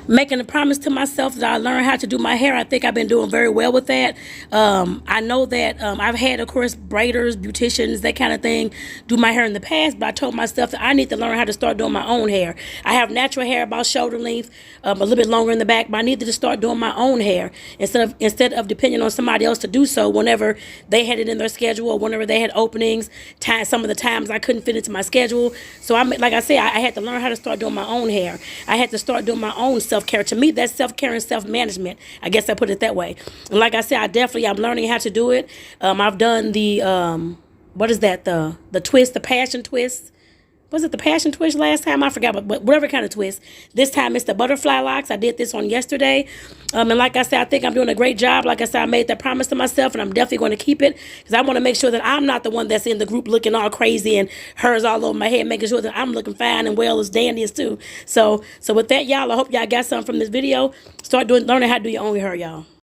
making a promise to myself that I learn how to do my hair. I think I've been doing very well with that. I know that I've had, of course, braiders, beauticians, that kind of thing, do my hair in the past, but I told myself that I need to learn how to start doing my own hair. I have natural hair about shoulder length, a little bit longer in the back, but I needed to start doing my own hair instead of depending on somebody else to do so whenever they had it in their schedule or whenever they had openings. Some of the times I couldn't fit into my schedule. So like I said, I had to learn how to start doing my own hair. I had to start doing my own self-care. To me, that's self-care and self-management. I guess I put it that way. And like I said, I'm learning how to do it. I've done the, what is that? The twist, the passion twist. Was it the passion twist last time? I forgot, but whatever kind of twist. This time it's the butterfly locks. I did this on yesterday. And like I said, I think I'm doing a great job. Like I said, I made that promise to myself, and I'm definitely going to keep it because I want to make sure that I'm not the one that's in the group looking all crazy and hers all over my head, making sure that I'm looking fine and well as dandy as too. So with that, y'all, I hope y'all got something from this video. Start learning how to do your own hair, y'all.